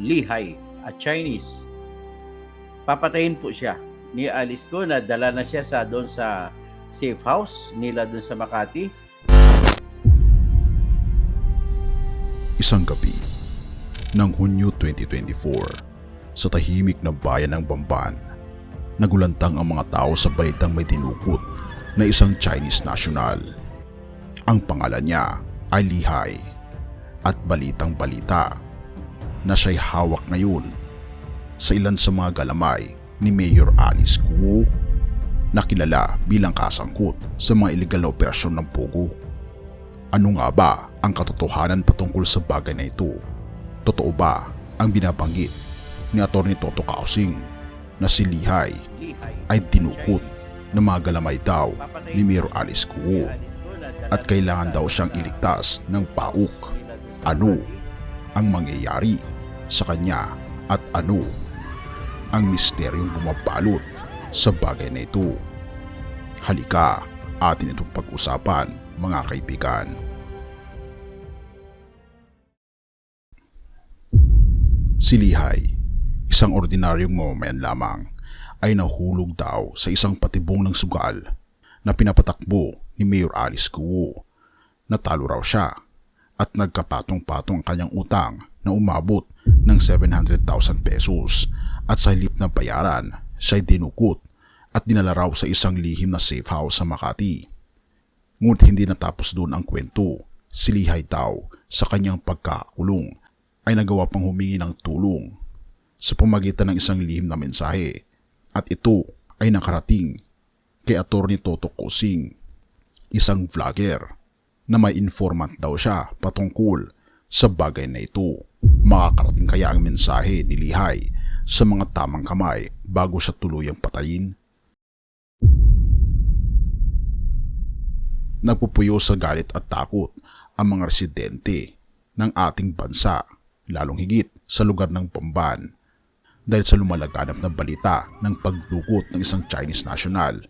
Lehi, a Chinese. Papatayin po siya ni Alice Go, na dala na siya doon sa safe house nila doon sa Makati. Isang gabi ng Hunyo 2024, sa tahimik na bayan ng Bamban, nagulantang ang mga tao sa balitang may tinukot na isang Chinese national. Ang pangalan niya ay Lehi, at balitang balita na siya'y hawak ngayon sa ilan sa mga galamay ni Mayor Alice Guo, na kilala bilang kasangkot sa mga iligal na operasyon ng Pogo. Ano nga ba ang katotohanan patungkol sa bagay na ito? Totoo ba ang binabanggit ni Atty. Toto Kausing na si Lehi ay dinukot ng mga galamay daw ni Mayor Alice Guo at kailangan daw siyang iligtas ng PAUK? Ano ang mangyayari sa kanya at ano ang misteryong bumabalot sa bagay na ito? Halika, atin itong pag-usapan, mga kaibigan. Si Lehi, isang ordinaryong mamamayan lamang, ay nahulog daw sa isang patibong ng sugal na pinapatakbo ni Mayor Alice Guo. Natalo raw siya at nagkapatong-patong ang kanyang utang na umabot ng 700,000 pesos, at sa halip na bayaran, siya'y dinukot at dinala raw sa isang lihim na safe house sa Makati. Ngunit hindi natapos doon ang kwento. Si Lehi daw sa kanyang pagkakakulong ay nagawa pang humingi ng tulong sa pamagitan ng isang lihim na mensahe, at ito ay nakarating kay Atty. Toto Kausing, isang vlogger na may informant daw siya patungkol sa bagay na ito. Makakarating kaya ang mensahe ni Lehi sa mga tamang kamay bago siya tuluyang patayin? Nagpupuyo sa galit at takot ang mga residente ng ating bansa, lalong higit sa lugar ng Bamban, dahil sa lumalaganap na balita ng pagdukot ng isang Chinese national.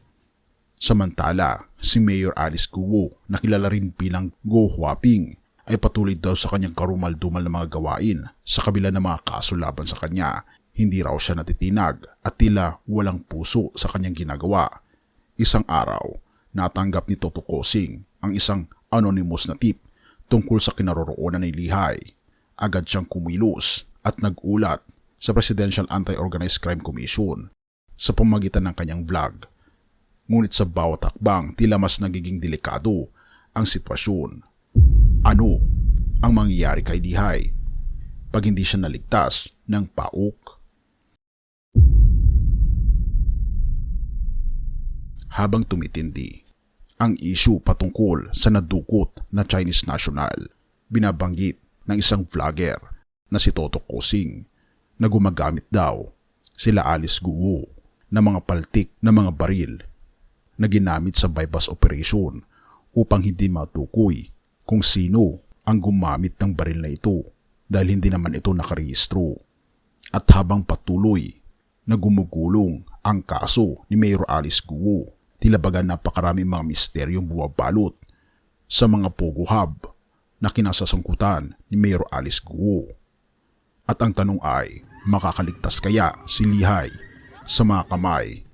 Samantala, si Mayor Alice Guo, na kilala rin bilang Go Huaping, ay patuloy daw sa kanyang karumal-dumal na mga gawain sa kabila ng mga kaso laban sa kanya. Hindi raw siya natitinag at tila walang puso sa kanyang ginagawa. Isang araw, natanggap ni Toto Kausing ang isang anonymous na tip tungkol sa kinaroroonan ni Lehi. Agad siyang kumilos at nagulat sa Presidential Anti-Organized Crime Commission sa pamamagitan ng kanyang vlog. Ngunit sa bawat hakbang, tila mas nagiging delikado ang sitwasyon. Ano ang mangyayari kay Lehi pag hindi siya naligtas ng PAUK? Habang tumitindi ang issue patungkol sa nadukot na Chinese national, binabanggit ng isang vlogger na si Toto Kausing na gumagamit daw sila Alice Guo ng mga paltik na mga baril na ginamit sa bypass operation upang hindi matukoy kung sino ang gumamit ng baril na ito, dahil hindi naman ito nakarehistro. At habang patuloy na gumugulong ang kaso ni Mayor Alice Guo, tila baga napakaraming mga misteryong bumabalot sa mga Pogo Hub na kinasasangkutan ni Mayor Alice Guo. At ang tanong ay, makakaligtas kaya si Lehi sa mga kamay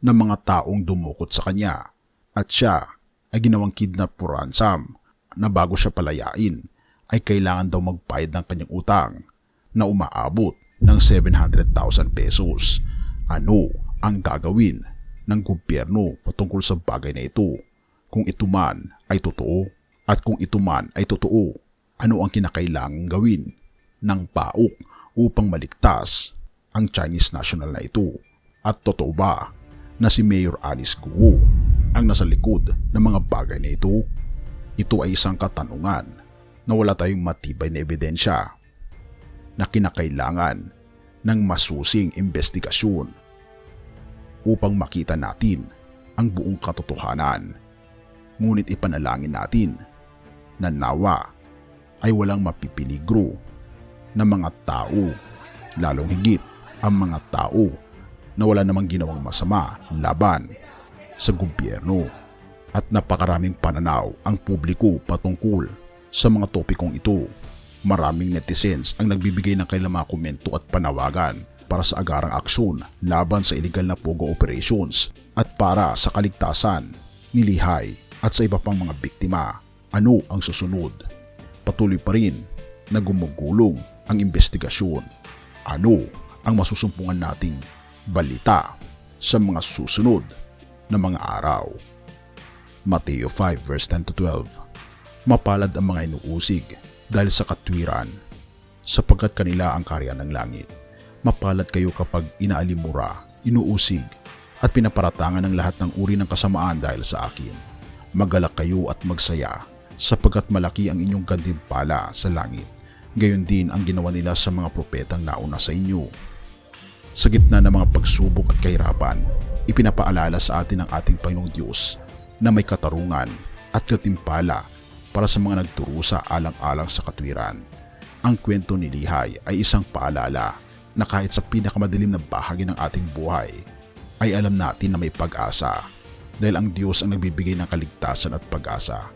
ng mga taong dumukot sa kanya, at siya ay ginawang kidnap for ransom, na bago siya palayain ay kailangan daw magbayad ng kanyang utang na umaabot ng 700,000 pesos. Ano ang gagawin ng gobyerno patungkol sa bagay na ito? Kung ito man ay totoo, at kung ito man ay totoo, ano ang kinakailangang gawin ng PAUK upang maligtas ang Chinese national na ito? At totoo ba na si Mayor Alice Guo ang nasa likod ng mga bagay na ito? Ito ay isang katanungan na wala tayong matibay na ebidensya, na kinakailangan ng masusing investigasyon upang makita natin ang buong katotohanan. Ngunit ipanalangin natin na nawa ay walang mapipiligro na mga tao, lalong higit ang mga tao na wala namang ginawang masama laban sa gobyerno. At napakaraming pananaw ang publiko patungkol sa mga topikong ito. Maraming netizens ang nagbibigay ng kanilang mga komento at panawagan para sa agarang aksyon laban sa illegal na pogo operations at para sa kaligtasan ni Lehi at sa iba pang mga biktima. Ano ang susunod? Patuloy pa rin na gumugulong ang investigasyon. Ano ang masusumpungan nating balita sa mga susunod na mga araw? Mateo 5 verse 10 to 12. Mapalad ang mga inuusig dahil sa katwiran, sapagkat kanila ang kaharian ng langit. Mapalad kayo kapag inaalimura, inuusig, at pinaparatangan ng lahat ng uri ng kasamaan dahil sa akin. Magalak kayo at magsaya, sapagkat malaki ang inyong gantimpala sa langit. Gayon din ang ginawa nila sa mga propetang nauna sa inyo. Sa gitna ng mga pagsubok at kahirapan, ipinapaalala sa atin ng ating Panginoong Diyos na may katarungan at gantimpala para sa mga nagdurusa alang-alang sa katwiran. Ang kwento ni Lehi ay isang paalala na kahit sa pinakamadilim na bahagi ng ating buhay ay alam natin na may pag-asa dahil ang Diyos ang nagbibigay ng kaligtasan at pag-asa.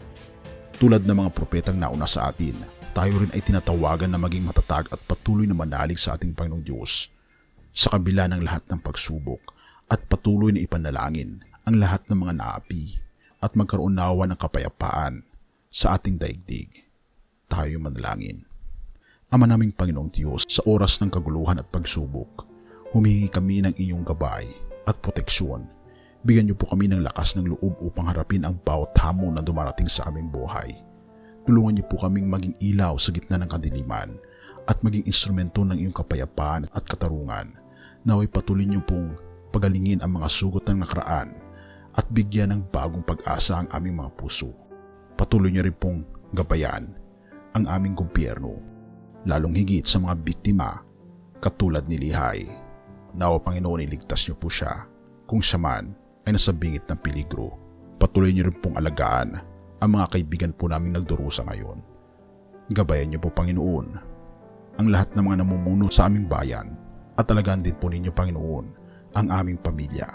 Tulad ng mga propetang nauna sa atin, tayo rin ay tinatawagan na maging matatag at patuloy na manalig sa ating Panginoong Diyos sa kabila ng lahat ng pagsubok at patuloy na ipanalangin ang lahat ng mga naapi at magkaroon nawa ng kapayapaan sa ating daigdig. Tayo manalangin. Ama naming Panginoong Diyos, sa oras ng kaguluhan at pagsubok, humingi kami ng iyong gabay at proteksyon. Bigyan niyo po kami ng lakas ng loob upang harapin ang bawat hamon na dumarating sa aming buhay. Tulungan niyo po kaming maging ilaw sa gitna ng kadiliman at maging instrumento ng iyong kapayapaan at katarungan. Naway patuloy niyo pong pagalingin ang mga sugot ng nakaraan at bigyan ng bagong pag-asa ang aming mga puso. Patuloy niyo rin pong gabayan ang aming gobyerno, lalong higit sa mga biktima katulad ni Lehi. Nawa Panginoon, iligtas niyo po siya kung siya man ay nasa bingit ng peligro. Patuloy niyo rin pong alagaan ang mga kaibigan po naming nagdurusa ngayon. Gabayan niyo po Panginoon ang lahat ng mga namumuno sa aming bayan at alagaan din po ninyo Panginoon ang aming pamilya.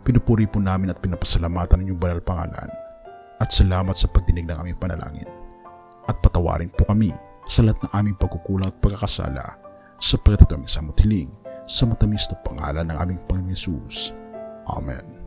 Pinupuri po namin at pinapasalamatan ninyong banal pangalan. At salamat sa pagdinig ng aming panalangin. At patawarin po kami sa lahat ng aming pagkukulang at pagkakasala sa pagkatapos sa mutiling sa matamis na pangalan ng aming Panginoon Hesus. Amen.